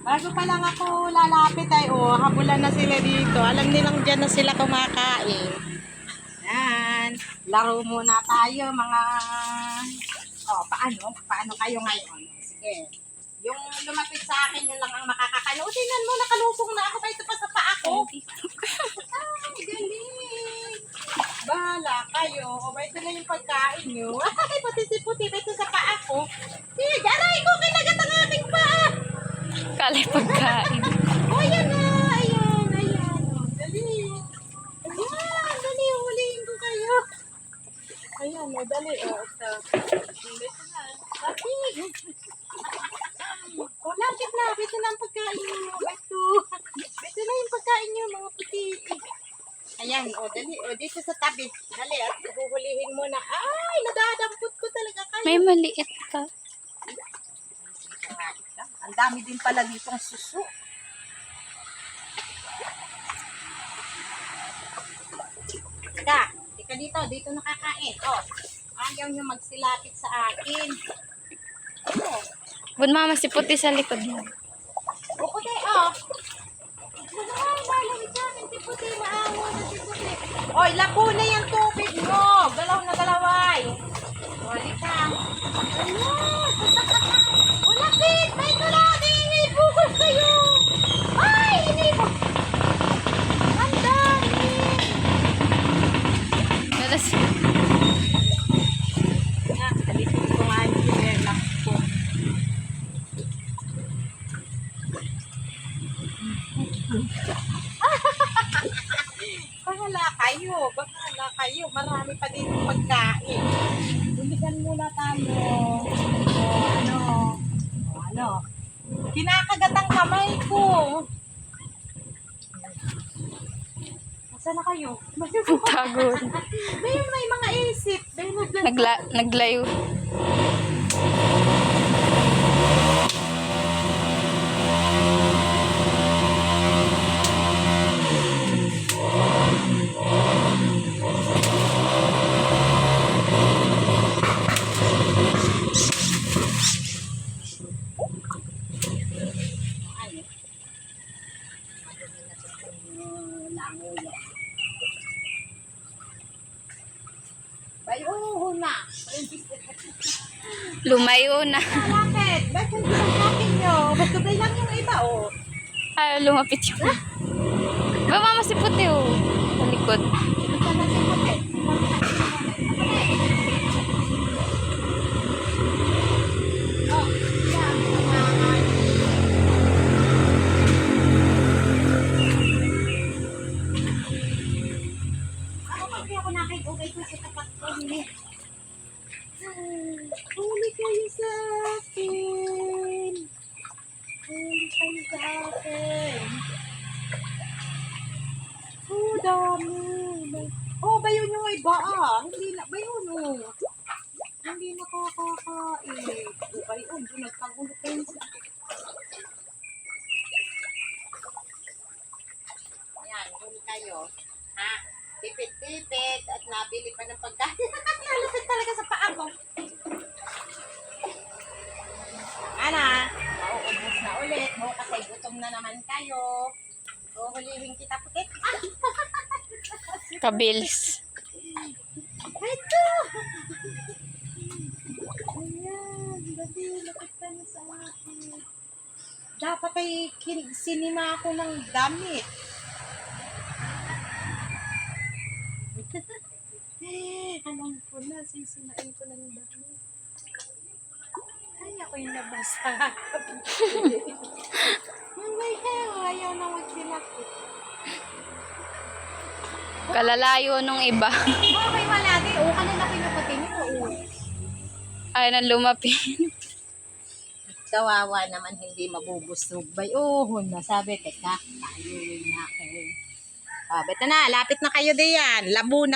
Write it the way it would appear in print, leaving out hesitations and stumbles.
Bago pa lang ako lalapit ay habulan na sila dito. Alam nilang dyan na sila kumakain. Yan. Laro muna tayo mga... Paano kayo ngayon? Sige. Yung lumapit sa akin, yun lang ang makakakano. Tingnan mo, nakalupong na ako. Ito pa sa paa ko. Ay, galing. Bahala kayo. Ito na yung pagkain nyo. Ay, puti-puti. Ito sa paa ko. Sige, aray ko, kinagat ang aking paa. Kalay pagkain. Ayan na. Ayan. Dali. Ayan, dali. Huliin ko kayo. Ayan, dali. Ito. Ito na. Dali. Lapit na ang pagkain nyo. Ito na yung pagkain nyo, mga puti. Ayan, dali. Dito sa tabi. Dali, at huhulihin mo na. Ay, nadadampot ko talaga kayo. May maliit ka. Ang dami din pala ditong suso. Tika dito. Dito nakakain. Ayaw nyo magsilapit sa akin. Bun mama si puti sa likod mo. Puti, Malamig sa akin, si puti. Maawa na si puti. Lako na yung tubig mo. Galaw na galaway. Halika. Ayan. Ulapit. May tuladi. Bukol kayo. Ay, inibog. Ang dami. Nalas. Alisin ko nga yung sinelak ko. Bahala kayo. Marami pa din pagkain. Buligan muna tayo. Kinakagat ang kamay ko. Nasaan na kayo? Tago. May mga isip. Naglayo. Bayo na. Lumayo na. Bakit? Bakit hindi lang akin nyo? Ba't kubay lang yung iba, Ay, lumapit yung. Ba mama si puti sa likod. Huli kayo sa akin. Dami. Bayon yung iba Hindi na, bayon Hindi nakakakain. Bayon, doon nagkagulo kayo sa... Ayan, huli kayo. Tipid-tipid at nabili pa ng pagkain. Nalapit talaga sa paa ko. Ubus na ulit. Kasi gutom na naman kayo. Hulihin kita puti. Kabils. Ito! Ayan, dati lapit ka na sa akin. Dapat ay sinima ako ng damit. Alam ko na, sisimain ko ng damit. Ay, ako yung nabasa. Ayaw na magsilakit. Kalalayo nung iba. Okay, wala din. Kanina pinuputi niyo. Ay, nang lumapit. Kawawa naman, hindi mabubusog. Nasabi, teka, tayo na ako. Beto na, lapit na kayo diyan. Labo na